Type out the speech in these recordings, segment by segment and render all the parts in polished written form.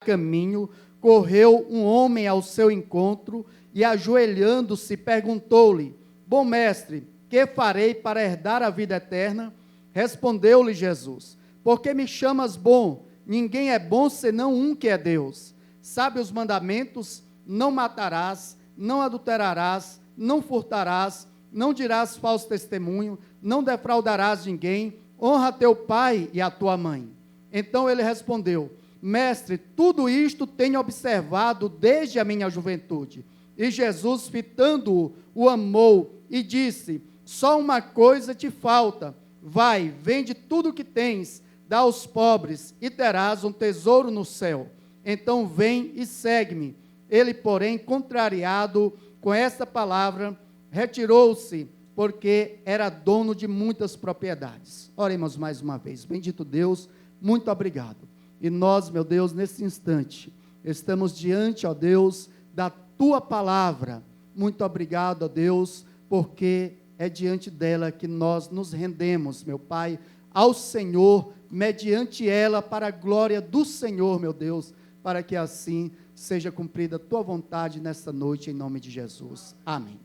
caminho, correu um homem ao seu encontro e, ajoelhando-se, perguntou-lhe: Bom mestre, que farei para herdar a vida eterna? Respondeu-lhe Jesus: Por que me chamas bom? Ninguém é bom senão um, que é Deus. Sabe os mandamentos? Não matarás, não adulterarás, não furtarás, não dirás falso testemunho, não defraudarás ninguém, honra teu pai e a tua mãe. Então ele respondeu: Mestre, tudo isto tenho observado desde a minha juventude. E Jesus, fitando-o, o amou e disse: Só uma coisa te falta. Vai, vende tudo o que tens, dá aos pobres, e terás um tesouro no céu. Então vem e segue-me. Ele, porém, contrariado com esta palavra, retirou-se, porque era dono de muitas propriedades. Oremos mais uma vez. Bendito Deus, muito obrigado. E nós, meu Deus, nesse instante, estamos diante, ó Deus, da tua palavra. Muito obrigado, ó Deus, porque é diante dela que nós nos rendemos, meu Pai, ao Senhor, mediante ela, para a glória do Senhor, meu Deus, para que assim seja cumprida a tua vontade nesta noite, em nome de Jesus. Amém.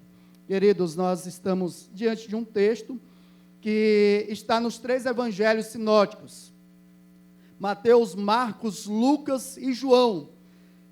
Queridos, nós estamos diante de um texto que está nos 3 evangelhos sinóticos: Mateus, Marcos, Lucas e João.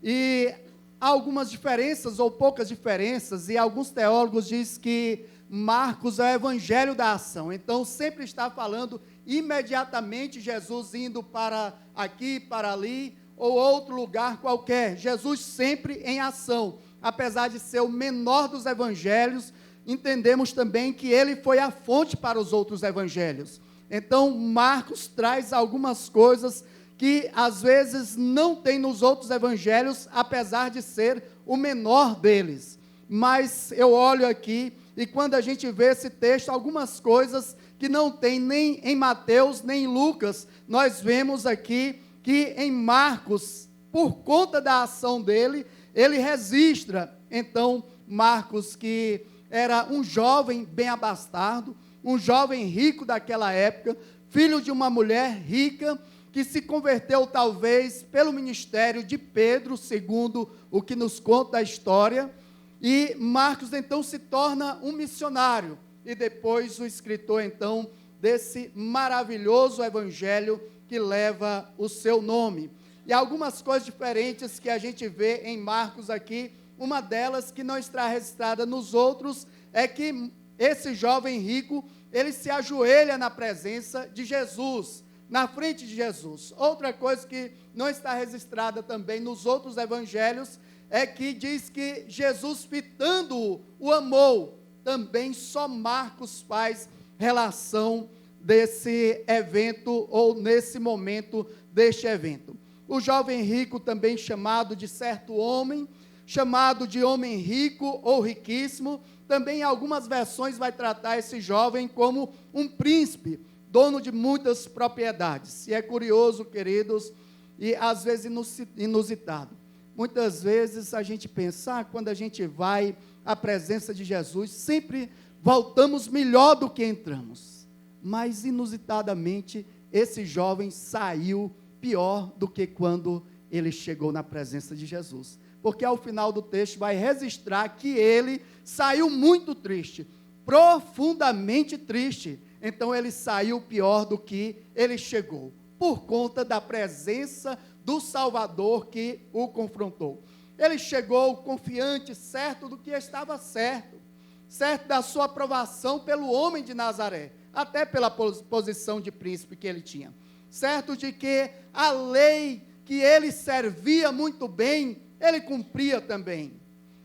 E há algumas diferenças, ou poucas diferenças, e alguns teólogos dizem que Marcos é o evangelho da ação. Então, sempre está falando imediatamente Jesus indo para aqui, para ali, ou outro lugar qualquer. Jesus sempre em ação. Apesar de ser o menor dos evangelhos, entendemos também que ele foi a fonte para os outros evangelhos. Então, Marcos traz algumas coisas que às vezes não tem nos outros evangelhos, apesar de ser o menor deles. Mas eu olho aqui, e quando a gente vê esse texto, algumas coisas que não tem nem em Mateus, nem em Lucas, nós vemos aqui que em Marcos, por conta da ação dele, ele registra. Então, Marcos, que era um jovem bem abastado, um jovem rico daquela época, filho de uma mulher rica, que se converteu talvez pelo ministério de Pedro, segundo o que nos conta a história. E Marcos, então, se torna um missionário, e depois o escritor, então, desse maravilhoso evangelho que leva o seu nome. E algumas coisas diferentes que a gente vê em Marcos aqui, uma delas que não está registrada nos outros, é que esse jovem rico, ele se ajoelha na presença de Jesus, na frente de Jesus. Outra coisa que não está registrada também nos outros evangelhos, é que diz que Jesus, fitando-o, o amou. Também só Marcos faz relação desse evento, ou nesse momento deste evento. O jovem rico, também chamado de certo homem, chamado de homem rico ou riquíssimo, também em algumas versões vai tratar esse jovem como um príncipe, dono de muitas propriedades. E é curioso, queridos, e às vezes inusitado. Muitas vezes a gente pensa, quando a gente vai à presença de Jesus, sempre voltamos melhor do que entramos. Mas, inusitadamente, esse jovem saiu pior do que quando ele chegou na presença de Jesus. Porque ao final do texto vai registrar que ele saiu muito triste, profundamente triste. Então ele saiu pior do que ele chegou, por conta da presença do Salvador que o confrontou. Ele chegou confiante, certo do que estava certo, certo da sua aprovação pelo homem de Nazaré, até pela posição de príncipe que ele tinha, certo de que a lei que ele servia muito bem, ele cumpria também,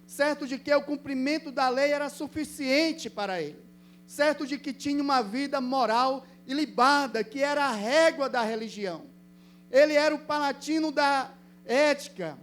certo de que o cumprimento da lei era suficiente para ele, certo de que tinha uma vida moral ilibada, que era a régua da religião. Ele era o palatino da ética.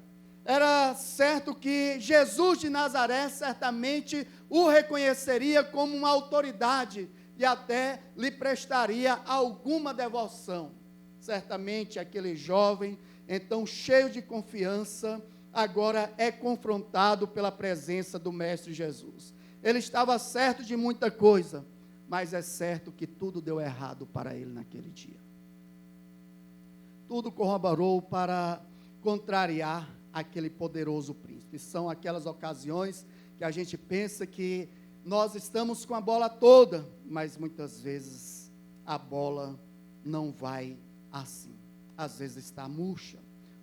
Era certo que Jesus de Nazaré certamente o reconheceria como uma autoridade e até lhe prestaria alguma devoção. Certamente aquele jovem, então cheio de confiança, agora é confrontado pela presença do Mestre Jesus. Ele estava certo de muita coisa, mas é certo que tudo deu errado para ele naquele dia. Tudo corroborou para contrariar aquele poderoso príncipe. São aquelas ocasiões que a gente pensa que nós estamos com a bola toda, mas muitas vezes a bola não vai assim. Às vezes está murcha.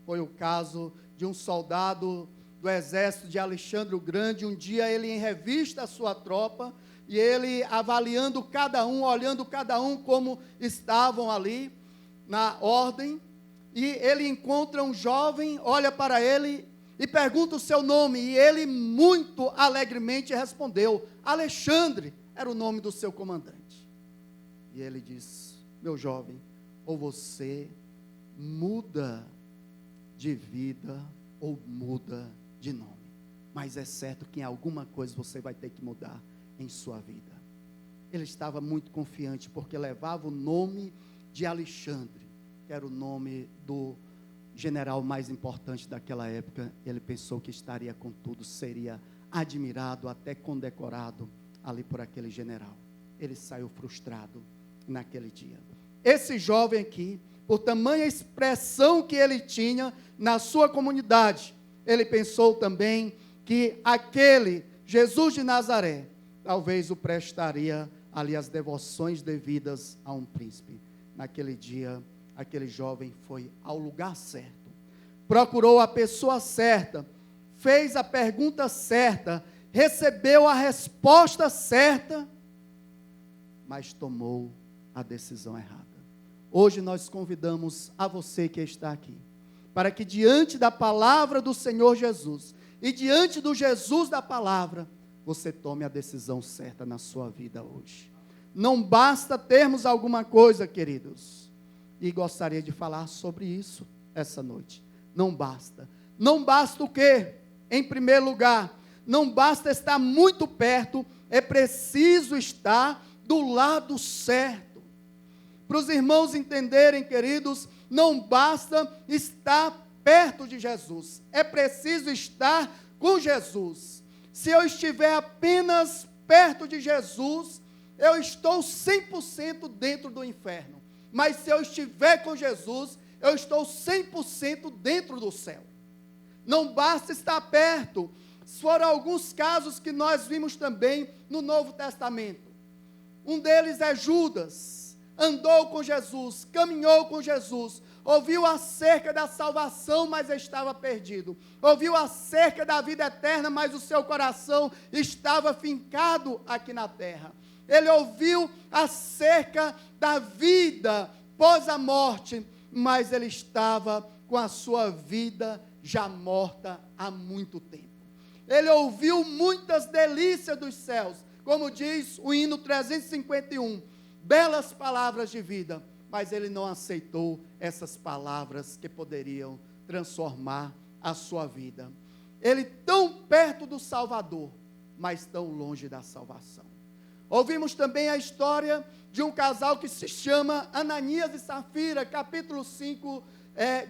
Foi o caso de um soldado do exército de Alexandre o Grande. Um dia ele em revista a sua tropa, e ele avaliando cada um, olhando cada um como estavam ali na ordem, e ele encontra um jovem, olha para ele e pergunta o seu nome, e ele muito alegremente respondeu: Alexandre era o nome do seu comandante. E ele diz: meu jovem, ou você muda de vida ou muda de nome, mas é certo que em alguma coisa você vai ter que mudar em sua vida. Ele estava muito confiante, porque levava o nome de Alexandre, que era o nome do general mais importante daquela época. Ele pensou que estaria com tudo, seria admirado, até condecorado ali por aquele general. Ele saiu frustrado naquele dia. Esse jovem aqui, por tamanha expressão que ele tinha na sua comunidade, ele pensou também que aquele Jesus de Nazaré talvez o prestaria ali as devoções devidas a um príncipe. Naquele dia, aquele jovem foi ao lugar certo, procurou a pessoa certa, fez a pergunta certa, recebeu a resposta certa, mas tomou a decisão errada. Hoje nós convidamos a você que está aqui, para que diante da palavra do Senhor Jesus, e diante do Jesus da palavra, você tome a decisão certa na sua vida hoje. Não basta termos alguma coisa, queridos, e gostaria de falar sobre isso essa noite. Não basta. Não basta o quê? Em primeiro lugar, não basta estar muito perto, é preciso estar do lado certo. Para os irmãos entenderem, queridos, não basta estar perto de Jesus, é preciso estar com Jesus. Se eu estiver apenas perto de Jesus, eu estou 100% dentro do inferno. Mas se eu estiver com Jesus, eu estou 100% dentro do céu. Não basta estar perto. Foram alguns casos que nós vimos também no Novo Testamento. Um deles é Judas. Andou com Jesus, caminhou com Jesus, ouviu acerca da salvação, mas estava perdido. Ouviu acerca da vida eterna, mas o seu coração estava fincado aqui na terra. Ele ouviu acerca da vida pós a morte, mas ele estava com a sua vida já morta há muito tempo. Ele ouviu muitas delícias dos céus, como diz o hino 351, belas palavras de vida, mas ele não aceitou essas palavras que poderiam transformar a sua vida. Ele tão perto do Salvador, mas tão longe da salvação. Ouvimos também a história de um casal que se chama Ananias e Safira, capítulo 5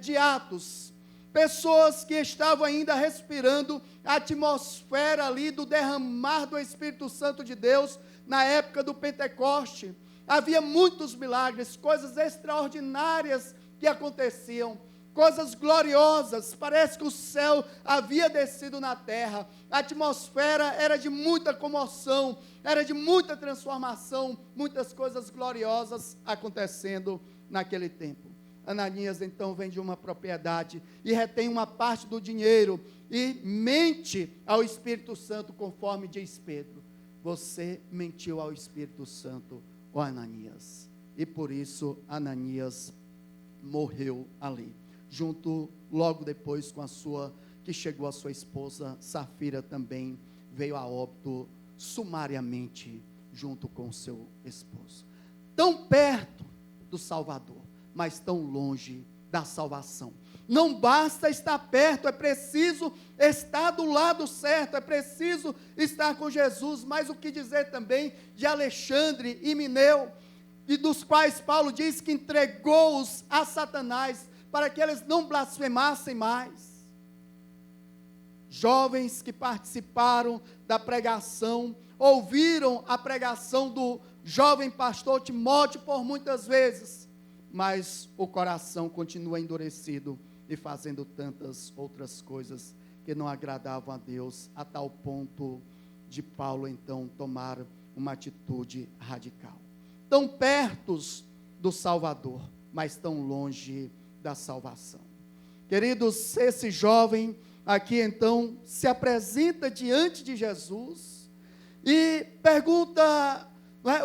de Atos. Pessoas que estavam ainda respirando a atmosfera ali do derramar do Espírito Santo de Deus na época do Pentecoste. Havia muitos milagres, coisas extraordinárias que aconteciam, coisas gloriosas. Parece que o céu havia descido na terra. A atmosfera era de muita comoção, era de muita transformação, muitas coisas gloriosas acontecendo naquele tempo. Ananias então vende uma propriedade e retém uma parte do dinheiro e mente ao Espírito Santo, conforme diz Pedro. Você mentiu ao Espírito Santo, ó Ananias. E por isso Ananias morreu ali, junto logo depois com que chegou a sua esposa Safira, também veio a óbito sumariamente junto com o seu esposo. Tão perto do Salvador, mas tão longe da salvação. Não basta estar perto, é preciso estar do lado certo, é preciso estar com Jesus. Mas o que dizer também de Alexandre e Mineu, e dos quais Paulo diz que entregou-os a Satanás, para que eles não blasfemassem mais. Jovens que participaram da pregação, ouviram a pregação do jovem pastor Timóteo por muitas vezes, mas o coração continua endurecido e fazendo tantas outras coisas que não agradavam a Deus, a tal ponto de Paulo então tomar uma atitude radical. Tão perto do Salvador, mas tão longe da salvação. Queridos, esse jovem aqui então se apresenta diante de Jesus e pergunta: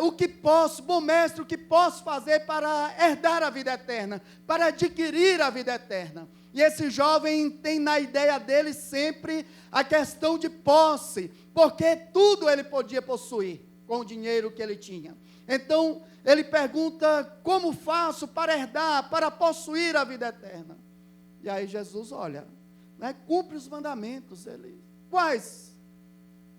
o que posso, bom mestre, o que posso fazer para herdar a vida eterna, para adquirir a vida eterna? E esse jovem tem na ideia dele sempre a questão de posse, porque tudo ele podia possuir com o dinheiro que ele tinha. Então, ele pergunta: como faço para herdar, para possuir a vida eterna? E aí Jesus, olha, cumpre os mandamentos. Ele, quais?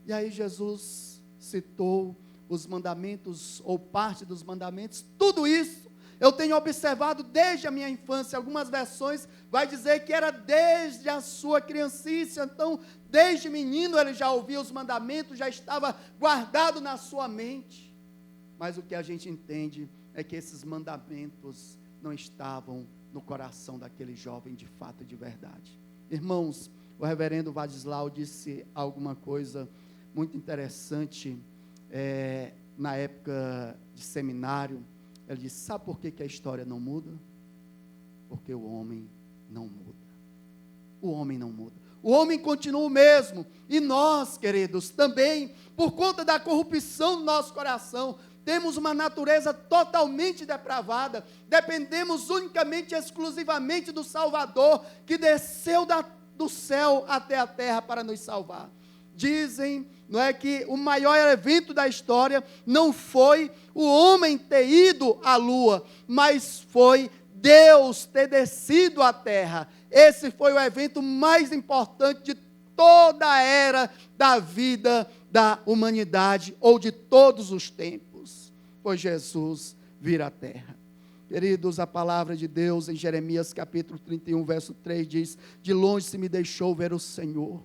E aí Jesus citou os mandamentos, ou parte dos mandamentos. Tudo isso eu tenho observado desde a minha infância. Algumas versões vai dizer que era desde a sua criancice. Então, desde menino ele já ouvia os mandamentos, já estava guardado na sua mente. Mas o que a gente entende é que esses mandamentos não estavam no coração daquele jovem de fato e de verdade. Irmãos, o reverendo Vadislau disse alguma coisa muito interessante na época de seminário. Ele disse: sabe por que a história não muda? Porque o homem não muda. O homem não muda. O homem continua o mesmo. E nós, queridos, também, por conta da corrupção do nosso coração, temos uma natureza totalmente depravada. Dependemos unicamente e exclusivamente do Salvador, que desceu do céu até a terra para nos salvar. Dizem, não é, que o maior evento da história não foi o homem ter ido à lua, mas foi Deus ter descido à terra. Esse foi o evento mais importante de toda a era da vida da humanidade, ou de todos os tempos. Foi Jesus vir à terra. Queridos, a palavra de Deus em Jeremias capítulo 31, verso 3 diz: de longe se me deixou ver o Senhor.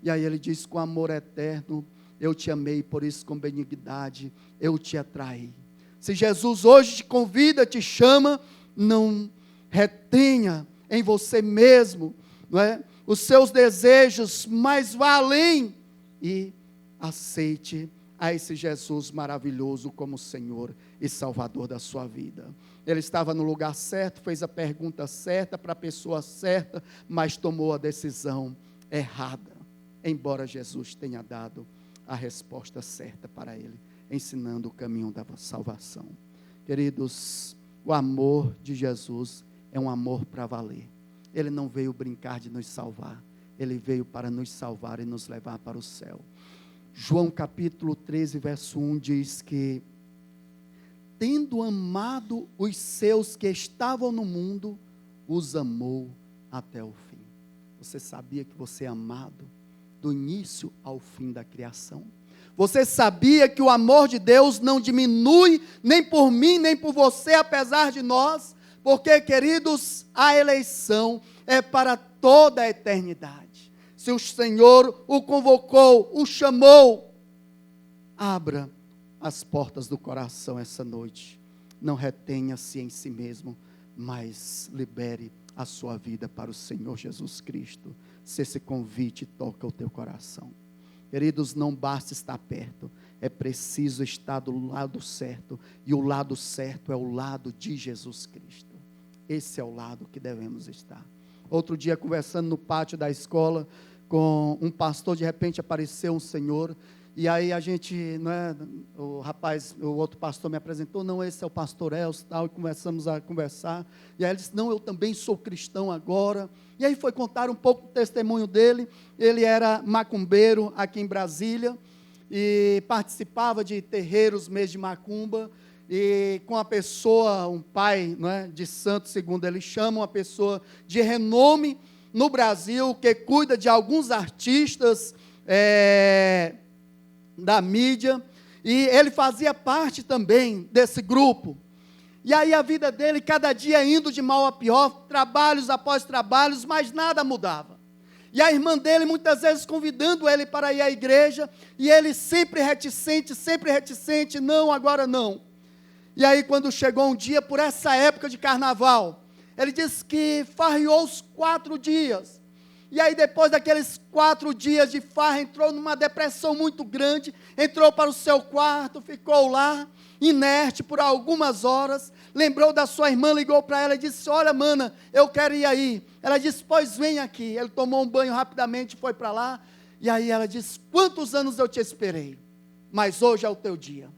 E aí ele diz: com amor eterno eu te amei, por isso com benignidade eu te atraí. Se Jesus hoje te convida, te chama, não retenha em você mesmo, não é, os seus desejos, mas vá além e aceite a esse Jesus maravilhoso como Senhor e Salvador da sua vida. Ele estava no lugar certo, fez a pergunta certa para a pessoa certa, mas tomou a decisão errada, embora Jesus tenha dado a resposta certa para ele, ensinando o caminho da salvação. Queridos, o amor de Jesus é um amor para valer. Ele não veio brincar de nos salvar, ele veio para nos salvar e nos levar para o céu. João capítulo 13, verso 1 diz que: tendo amado os seus que estavam no mundo, os amou até o fim. Você sabia que você é amado do início ao fim da criação? Você sabia que o amor de Deus não diminui nem por mim, nem por você, apesar de nós? Porque, queridos, a eleição é para toda a eternidade. Se o Senhor o convocou, o chamou, abra as portas do coração essa noite. Não retenha-se em si mesmo, mas libere a sua vida para o Senhor Jesus Cristo. Se esse convite toca o teu coração. Queridos, não basta estar perto, é preciso estar do lado certo, e o lado certo é o lado de Jesus Cristo. Esse é o lado que devemos estar. Outro dia, conversando no pátio da escola com um pastor, de repente apareceu um senhor, e aí a gente, o outro pastor me apresentou: não, esse é o pastor Elcio, tal, e começamos a conversar, e aí ele disse: não, eu também sou cristão agora. E aí foi contar um pouco do testemunho dele. Ele era macumbeiro aqui em Brasília, e participava de terreiros, mês de macumba, e com uma pessoa, um pai, de santo, segundo ele chama, uma pessoa de renome no Brasil, que cuida de alguns artistas, da mídia, e ele fazia parte também desse grupo. E aí a vida dele, cada dia indo de mal a pior, trabalhos após trabalhos, mas nada mudava. E a irmã dele muitas vezes convidando ele para ir à igreja, e ele sempre reticente, não, agora não. E aí quando chegou um dia, por essa época de carnaval, Ele diz que farriou os 4 dias. E aí depois daqueles 4 dias de farra, entrou numa depressão muito grande, entrou para o seu quarto, ficou lá, inerte por algumas horas, lembrou da sua irmã, ligou para ela e disse: olha, mana, eu quero ir aí. Ela disse: pois vem aqui. Ele tomou um banho rapidamente, foi para lá, e aí ela disse: quantos anos eu te esperei, mas hoje é o teu dia.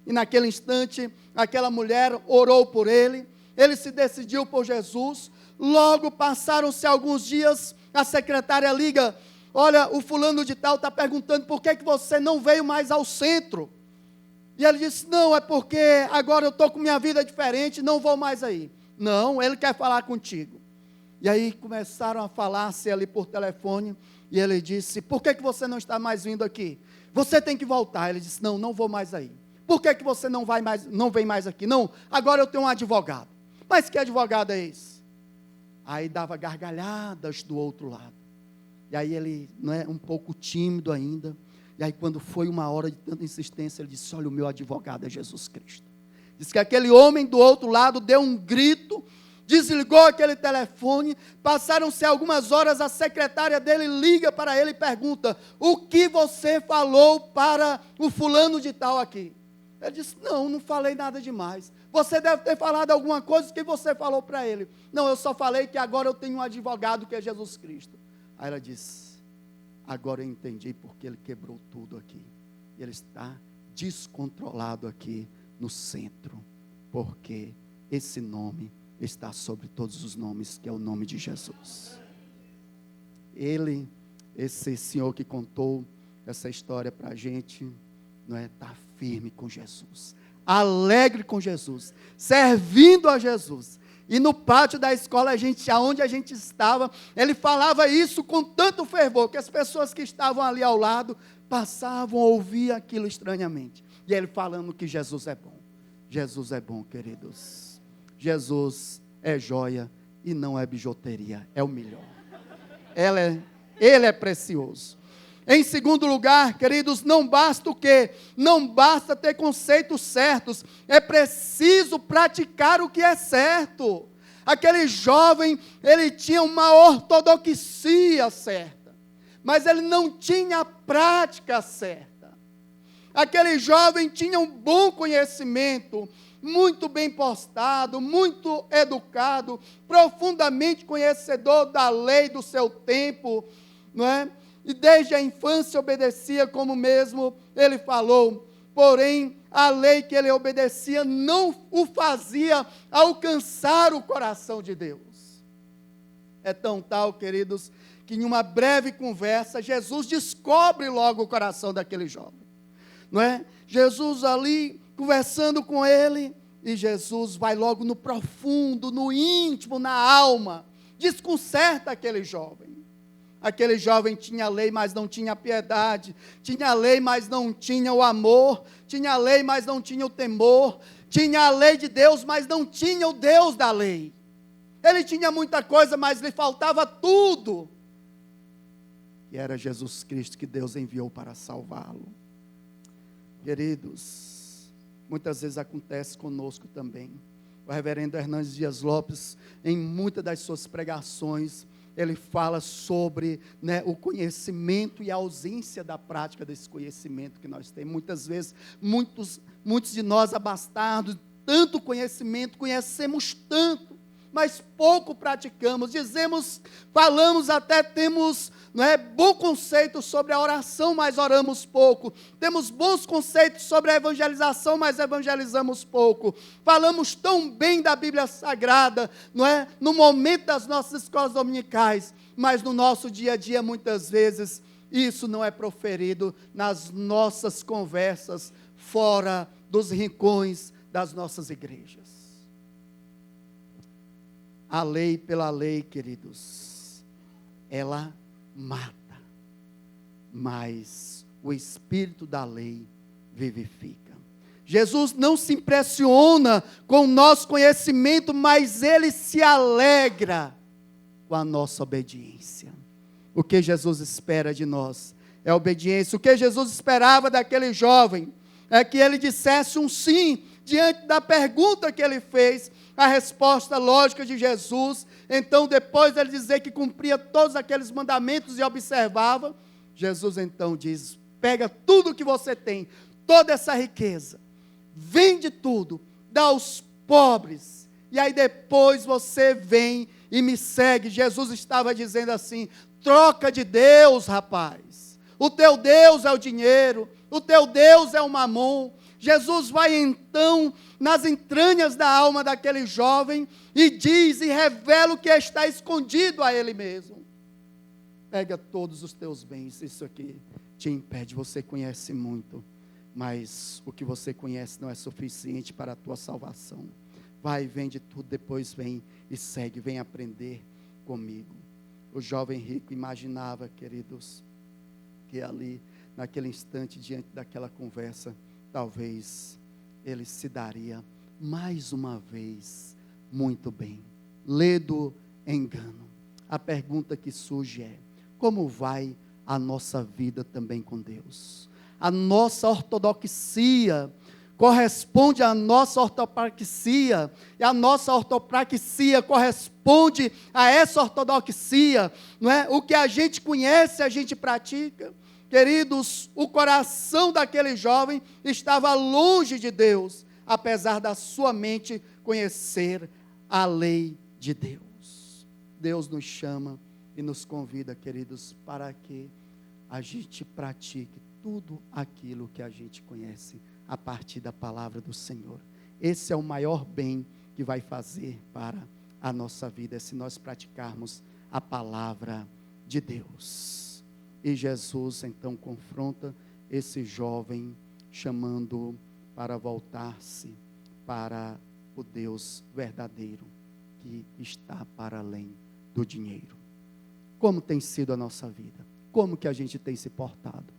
E naquele instante, aquela mulher orou por ele, ele se decidiu por Jesus. Logo passaram-se alguns dias, a secretária liga: olha, o fulano de tal está perguntando por que você não veio mais ao centro. E ele disse: não, é porque agora eu estou com minha vida diferente, não vou mais aí. Não, ele quer falar contigo. E aí começaram a falar-se ali por telefone, e ele disse: por que você não está mais vindo aqui? Você tem que voltar. Ele disse: não, não vou mais aí. Por que você não vem mais aqui? Não, agora eu tenho um advogado. Mas que advogado é esse? Aí dava gargalhadas do outro lado. E aí ele, um pouco tímido ainda. E aí quando foi uma hora de tanta insistência, ele disse: olha, o meu advogado é Jesus Cristo. Diz que aquele homem do outro lado deu um grito, desligou aquele telefone. Passaram-se algumas horas, a secretária dele liga para ele e pergunta: o que você falou para o fulano de tal aqui? Ele disse: não falei nada demais. Você deve ter falado alguma coisa que você falou para ele. Não, eu só falei que agora eu tenho um advogado que é Jesus Cristo. Aí ela disse: agora eu entendi porque ele quebrou tudo aqui. Ele está descontrolado aqui no centro, porque esse nome está sobre todos os nomes, que é o nome de Jesus. Ele, esse senhor que contou essa história para a gente, está firme com Jesus, alegre com Jesus, servindo a Jesus. E no pátio da escola, aonde a gente estava, ele falava isso com tanto fervor, que as pessoas que estavam ali ao lado, passavam a ouvir aquilo estranhamente. E ele falando que Jesus é bom. Jesus é bom, queridos. Jesus é joia e não é bijuteria, é o melhor. Ele é precioso. Em segundo lugar, queridos, não basta o quê? Não basta ter conceitos certos, é preciso praticar o que é certo. Aquele jovem, ele tinha uma ortodoxia certa, mas ele não tinha a prática certa. Aquele jovem tinha um bom conhecimento, muito bem postado, muito educado, profundamente conhecedor da lei do seu tempo, não é? E desde a infância obedecia, como mesmo ele falou. Porém, a lei que ele obedecia não o fazia alcançar o coração de Deus. É tão tal, queridos, que em uma breve conversa, Jesus descobre logo o coração daquele jovem. Não é? Jesus ali, conversando com ele, e Jesus vai logo no profundo, no íntimo, na alma, desconcerta aquele jovem. Aquele jovem tinha a lei, mas não tinha a piedade. Tinha a lei, mas não tinha o amor. Tinha a lei, mas não tinha o temor. Tinha a lei de Deus, mas não tinha o Deus da lei. Ele tinha muita coisa, mas lhe faltava tudo. E era Jesus Cristo que Deus enviou para salvá-lo. Queridos, muitas vezes acontece conosco também. O reverendo Hernandes Dias Lopes, em muitas das suas pregações, ele fala sobre o conhecimento e a ausência da prática desse conhecimento que nós temos. Muitas vezes, muitos de nós abastados, tanto conhecimento, conhecemos tanto, mas pouco praticamos. Falamos até, temos bom conceito sobre a oração, mas oramos pouco. Temos bons conceitos sobre a evangelização, mas evangelizamos pouco. Falamos tão bem da Bíblia Sagrada, no momento das nossas escolas dominicais, mas no nosso dia a dia, muitas vezes, isso não é proferido nas nossas conversas, fora dos rincões das nossas igrejas. A lei pela lei, queridos, ela mata, mas o espírito da lei vivifica. Jesus não se impressiona com o nosso conhecimento, mas ele se alegra com a nossa obediência. O que Jesus espera de nós é obediência. O que Jesus esperava daquele jovem é que ele dissesse um sim diante da pergunta que ele fez. a resposta lógica de Jesus. Então, depois de ele dizer que cumpria todos aqueles mandamentos e observava, Jesus então diz: pega tudo que você tem, toda essa riqueza, vende tudo, dá aos pobres, e aí depois você vem e me segue. Jesus estava dizendo assim: troca de Deus, rapaz. O teu Deus é o dinheiro, o teu Deus é o mamon. Jesus vai então nas entranhas da alma daquele jovem e diz e revela o que está escondido a ele mesmo. Pega todos os teus bens. Isso aqui te impede. Você conhece muito, mas o que você conhece não é suficiente para a tua salvação. Vai, vende tudo, depois vem e segue, vem aprender comigo. O jovem rico imaginava, queridos, que ali, naquele instante, diante daquela conversa, talvez ele se daria mais uma vez muito bem. Lê do engano. A pergunta que surge é: como vai a nossa vida também com Deus? A nossa ortodoxia corresponde à nossa ortopraxia, e a nossa ortopraxia corresponde a essa ortodoxia, não é? O que a gente conhece, a gente pratica. Queridos, o coração daquele jovem estava longe de Deus, apesar da sua mente conhecer a lei de Deus. Deus nos chama e nos convida, queridos, para que a gente pratique tudo aquilo que a gente conhece a partir da palavra do Senhor. Esse é o maior bem que vai fazer para a nossa vida, se nós praticarmos a palavra de Deus. E Jesus então confronta esse jovem, chamando para voltar-se para o Deus verdadeiro, que está para além do dinheiro. Como tem sido a nossa vida? Como que a gente tem se portado?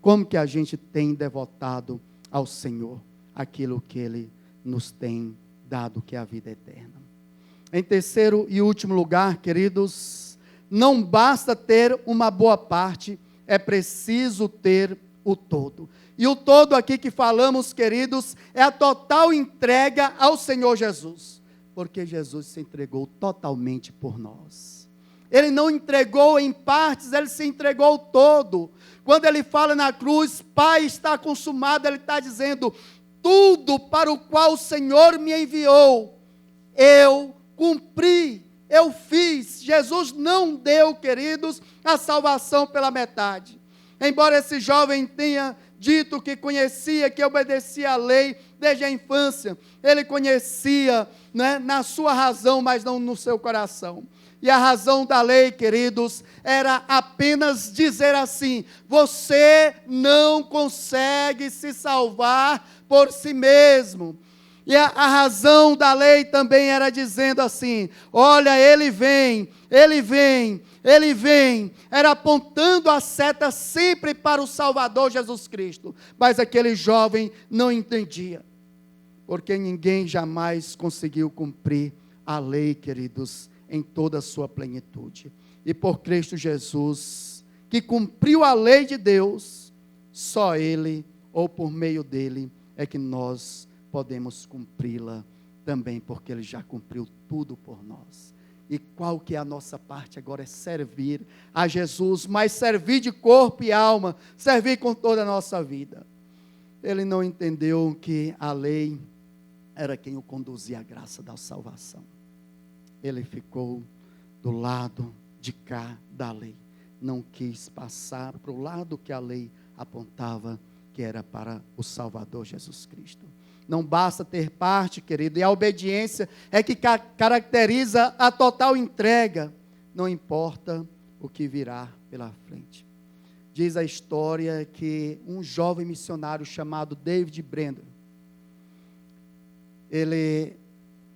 Como que a gente tem devotado ao Senhor aquilo que Ele nos tem dado, que é a vida eterna? Em terceiro e último lugar, queridos, não basta ter uma boa parte, é preciso ter o todo. E o todo aqui que falamos, queridos, é a total entrega ao Senhor Jesus, porque Jesus se entregou totalmente por nós. Ele não entregou em partes, Ele se entregou todo. Quando Ele fala na cruz: Pai, está consumado, Ele está dizendo: tudo para o qual o Senhor me enviou, eu cumpri, eu fiz. Jesus não deu, queridos, a salvação pela metade. Embora esse jovem tenha dito que conhecia, que obedecia à lei desde a infância, ele conhecia, né, na sua razão, mas não no seu coração. E a razão da lei, queridos, era apenas dizer assim: você não consegue se salvar por si mesmo. E a razão da lei também era dizendo assim: olha, ele vem, ele vem, ele vem. Era apontando a seta sempre para o Salvador Jesus Cristo. Mas aquele jovem não entendia, porque ninguém jamais conseguiu cumprir a lei, queridos, em toda a sua plenitude. E por Cristo Jesus, que cumpriu a lei de Deus, só Ele, ou por meio dEle, é que nós podemos cumpri-la também, porque Ele já cumpriu tudo por nós. E qual que é a nossa parte agora? É servir a Jesus, mas servir de corpo e alma, servir com toda a nossa vida. Ele não entendeu que a lei era quem o conduzia à graça da salvação. Ele ficou do lado de cá da lei, não quis passar para o lado que a lei apontava, que era para o Salvador Jesus Cristo. Não basta ter parte, querido, e a obediência é que caracteriza a total entrega, não importa o que virá pela frente. Diz a história que um jovem missionário chamado David Brainerd, ele,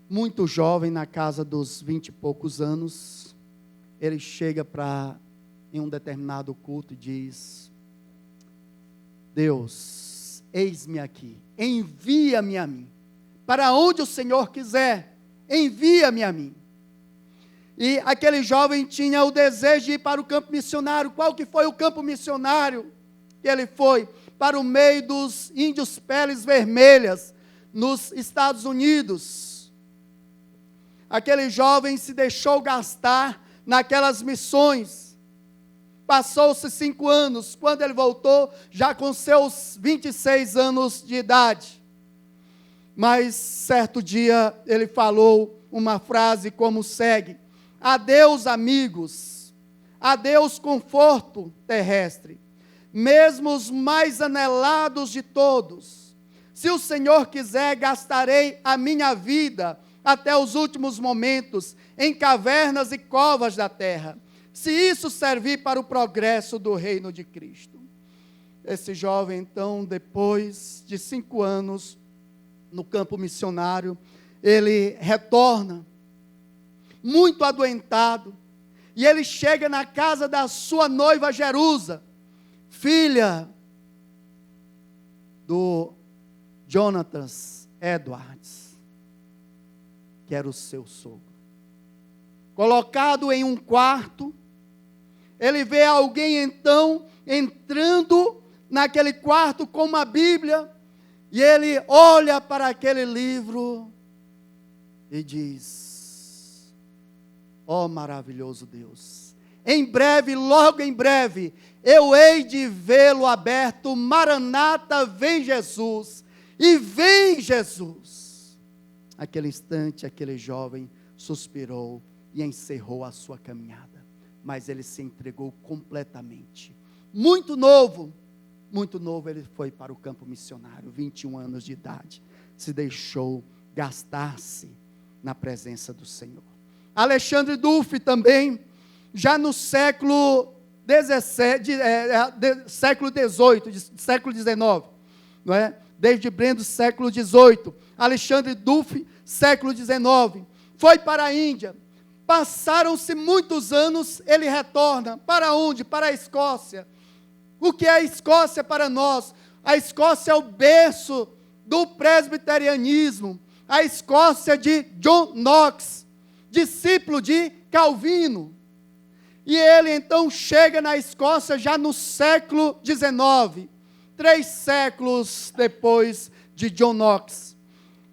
muito jovem, na casa dos 20 e poucos anos, ele chega em um determinado culto e diz: Deus, eis-me aqui, envia-me a mim, para onde o Senhor quiser, envia-me a mim. E aquele jovem tinha o desejo de ir para o campo missionário. Qual que foi o campo missionário que ele foi? Para o meio dos índios peles vermelhas, nos Estados Unidos. aquele jovem se deixou gastar naquelas missões. Passou-se 5 anos, quando ele voltou, já com seus 26 anos de idade. Mas certo dia ele falou uma frase como segue: adeus, amigos, adeus, conforto terrestre, mesmo os mais anelados de todos. Se o Senhor quiser, gastarei a minha vida até os últimos momentos em cavernas e covas da terra, se isso servir para o progresso do reino de Cristo. Esse jovem, então, depois de 5 anos no campo missionário, ele retorna, muito adoentado, e ele chega na casa da sua noiva Jerusa, filha do Jonathan Edwards, que era o seu sogro. Colocado em um quarto, ele vê alguém então entrando naquele quarto com uma Bíblia, e ele olha para aquele livro e diz: ó maravilhoso Deus, em breve, logo em breve, eu hei de vê-lo aberto. Maranata, vem Jesus, e vem Jesus. Aquele instante, aquele jovem suspirou e encerrou a sua caminhada, mas ele se entregou completamente. Muito novo, ele foi para o campo missionário, 21 anos de idade, se deixou gastar-se na presença do Senhor. Alexandre Duff também, já no século século XIX, não é? David Brainerd, século XVIII, Alexandre Duff, século XIX, foi para a Índia. Passaram-se muitos anos, ele retorna. Para onde? Para a Escócia. O que é a Escócia para nós? A Escócia é o berço do presbiterianismo. A Escócia de John Knox, discípulo de Calvino. E ele então chega na Escócia já no século XIX, 3 séculos depois de John Knox.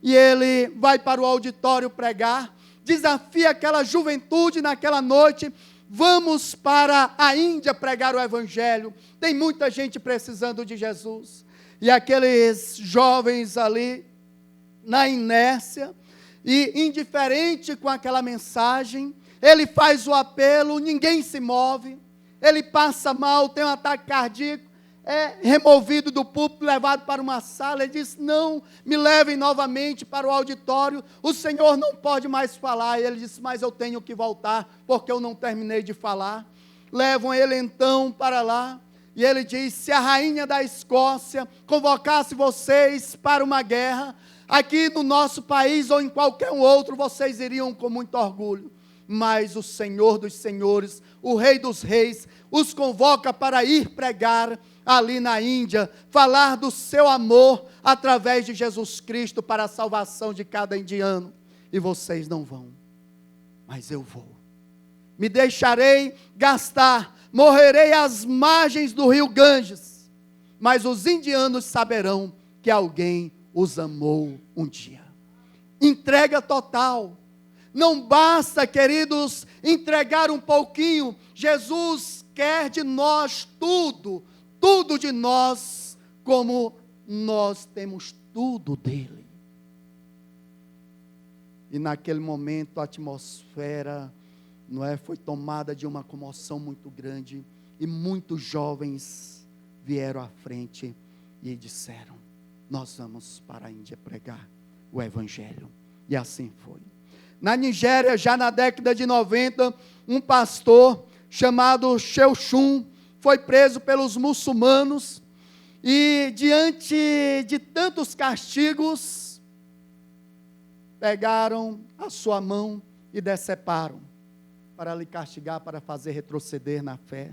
E ele vai para o auditório pregar, desafia aquela juventude naquela noite: vamos para a Índia pregar o Evangelho, tem muita gente precisando de Jesus. E aqueles jovens ali, na inércia e indiferente com aquela mensagem, ele faz o apelo, ninguém se move, ele passa mal, tem um ataque cardíaco, é removido do púlpito, levado para uma sala. Ele diz: não, me levem novamente para o auditório, o Senhor não pode mais falar. E ele disse: mas eu tenho que voltar, porque eu não terminei de falar. Levam ele então para lá, e ele diz: se a rainha da Escócia convocasse vocês para uma guerra, aqui no nosso país ou em qualquer outro, vocês iriam com muito orgulho. Mas o Senhor dos senhores, o Rei dos reis, os convoca para ir pregar ali na Índia, falar do seu amor através de Jesus Cristo para a salvação de cada indiano. E vocês não vão, mas eu vou. Me deixarei gastar, morrerei às margens do rio Ganges, mas os indianos saberão que alguém os amou um dia. Entrega total. Não basta, queridos, entregar um pouquinho. Jesus quer de nós tudo, tudo de nós, como nós temos tudo dele. E naquele momento a atmosfera, não é, foi tomada de uma comoção muito grande, e muitos jovens vieram à frente e disseram: nós vamos para a Índia pregar o Evangelho. E assim foi. Na Nigéria, já na década de 90, um pastor chamado Sheu-Shum foi preso pelos muçulmanos, e diante de tantos castigos, pegaram a sua mão e deceparam, para lhe castigar, para fazer retroceder na fé.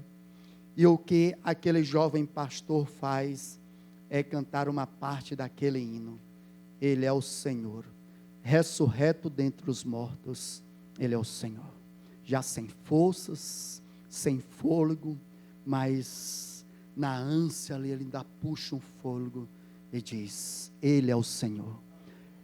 E o que aquele jovem pastor faz é cantar uma parte daquele hino: Ele é o Senhor, ressurreto dentre os mortos, Ele é o Senhor. Já sem forças, sem fôlego, mas na ânsia ali, ele ainda puxa um fôlego e diz: Ele é o Senhor,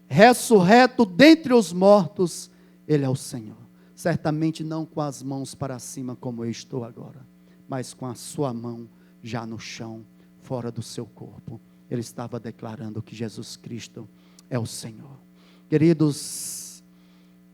ressurreto dentre os mortos, Ele é o Senhor. Certamente não com as mãos para cima como eu estou agora, mas com a sua mão já no chão, fora do seu corpo. Ele estava declarando que Jesus Cristo é o Senhor. Queridos,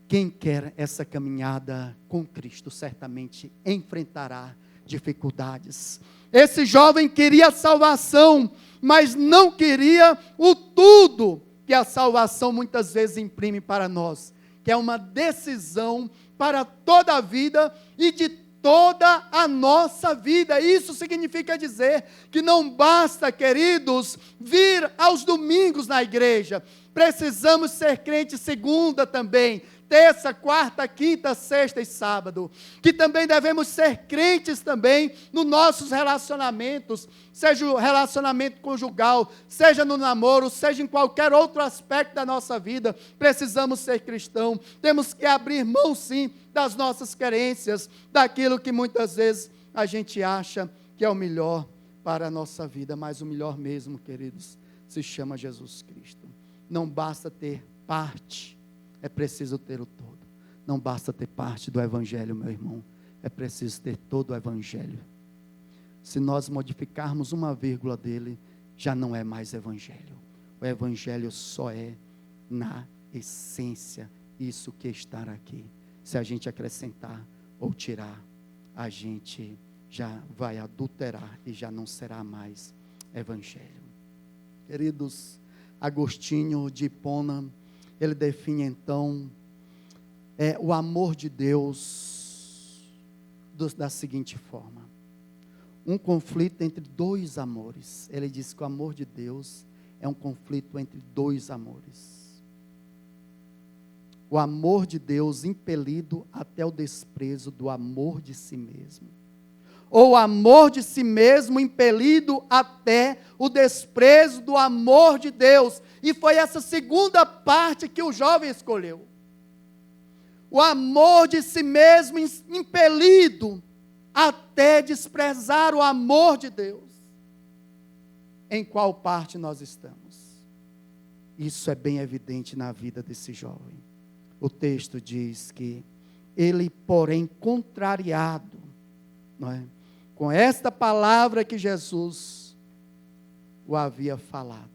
quem quer essa caminhada com Cristo, certamente enfrentará dificuldades. Esse jovem queria salvação, mas não queria o tudo que a salvação muitas vezes imprime para nós, que é uma decisão para toda a vida e de toda a nossa vida. Isso significa dizer que não basta, queridos, vir aos domingos na igreja. Precisamos ser crentes segunda também, terça, quarta, quinta, sexta e sábado. Que também devemos ser crentes também nos nossos relacionamentos, seja o relacionamento conjugal, seja no namoro, seja em qualquer outro aspecto da nossa vida. Precisamos ser cristãos. Temos que abrir mão, sim, das nossas querências, daquilo que muitas vezes a gente acha que é o melhor para a nossa vida. Mas o melhor mesmo, queridos, se chama Jesus Cristo. Não basta ter parte, é preciso ter o todo. Não basta ter parte do Evangelho, meu irmão, é preciso ter todo o Evangelho. Se nós modificarmos uma vírgula dele, já não é mais Evangelho. O Evangelho só é na essência, isso que está aqui. Se a gente acrescentar ou tirar, a gente já vai adulterar e já não será mais Evangelho. Queridos, Agostinho de Hipona, ele define então o amor de Deus da seguinte forma: um conflito entre dois amores. Ele diz que o amor de Deus é um conflito entre dois amores. O amor de Deus impelido até o desprezo do amor de si mesmo. Ou o amor de si mesmo impelido até o desprezo do amor de Deus. E foi essa segunda parte que o jovem escolheu. O amor de si mesmo impelido até desprezar o amor de Deus. Em qual parte nós estamos? Isso é bem evidente na vida desse jovem. O texto diz que ele, porém, contrariado, não é? Com esta palavra que Jesus o havia falado,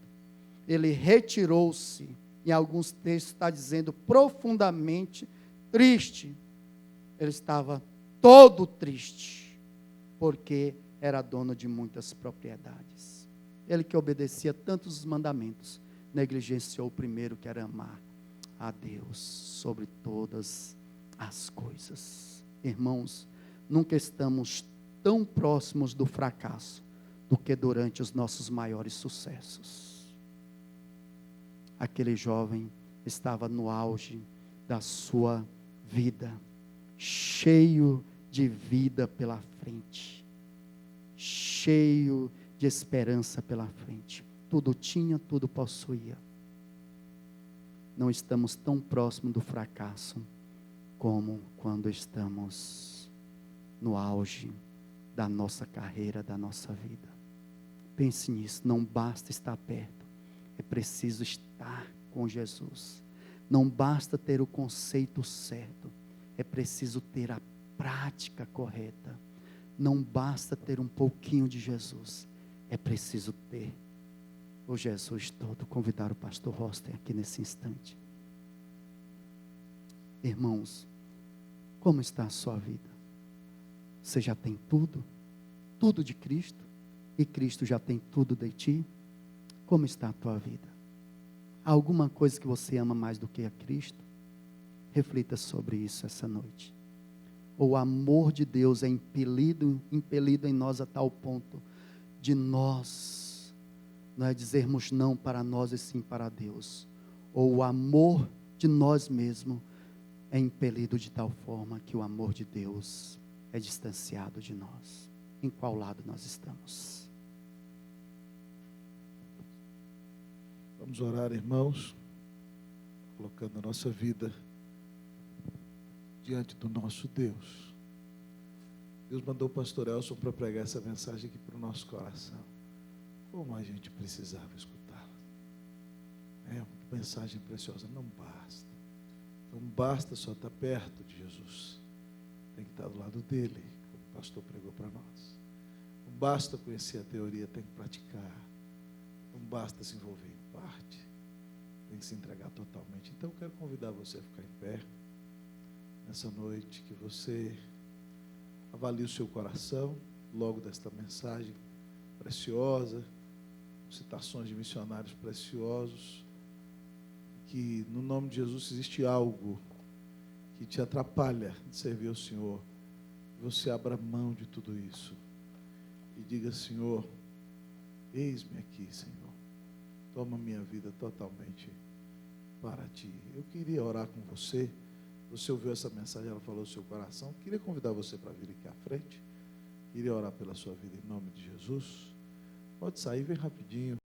ele retirou-se, em alguns textos está dizendo profundamente triste. Ele estava todo triste, porque era dono de muitas propriedades. Ele que obedecia tantos os mandamentos, negligenciou o primeiro, que era amar a Deus sobre todas as coisas. Irmãos, nunca estamos tão próximos do fracasso do que durante os nossos maiores sucessos. Aquele jovem estava no auge da sua vida, cheio de vida pela frente, cheio de esperança pela frente. Tudo tinha, tudo possuía. Não estamos tão próximos do fracasso como quando estamos no auge da nossa carreira, da nossa vida. Pense nisso, não basta estar perto, é preciso estar com Jesus. Não basta ter o conceito certo, é preciso ter a prática correta. Não basta ter um pouquinho de Jesus, é preciso ter o Jesus todo. Convidar o pastor Roster aqui nesse instante. Irmãos, como está a sua vida? Você já tem tudo? Tudo de Cristo? E Cristo já tem tudo de ti? Como está a tua vida? Há alguma coisa que você ama mais do que a Cristo? Reflita sobre isso essa noite. O amor de Deus é impelido em nós a tal ponto de nós não é dizermos não para nós e sim para Deus. Ou o amor de nós mesmos é impelido de tal forma que o amor de Deus é distanciado de nós. Em qual lado nós estamos? Vamos orar, irmãos, colocando a nossa vida diante do nosso Deus. Deus mandou o pastor Elson para pregar essa mensagem aqui para o nosso coração. Como a gente precisava escutá-la. É uma mensagem preciosa. Não basta Não basta só estar perto de Jesus, tem que estar do lado dele, como o pastor pregou para nós. Não basta conhecer a teoria, tem que praticar. Não basta se envolver em parte, tem que se entregar totalmente. Então eu quero convidar você a ficar em pé nessa noite, que você avalie o seu coração logo desta mensagem preciosa, citações de missionários preciosos, que no nome de Jesus, se existe algo que te atrapalha de servir ao Senhor, você abra mão de tudo isso e diga: Senhor, eis-me aqui, Senhor, toma minha vida totalmente para Ti. Eu queria orar com você. Você ouviu essa mensagem, ela falou no seu coração. Queria convidar você para vir aqui à frente. Queria orar pela sua vida em nome de Jesus. Pode sair, vem rapidinho.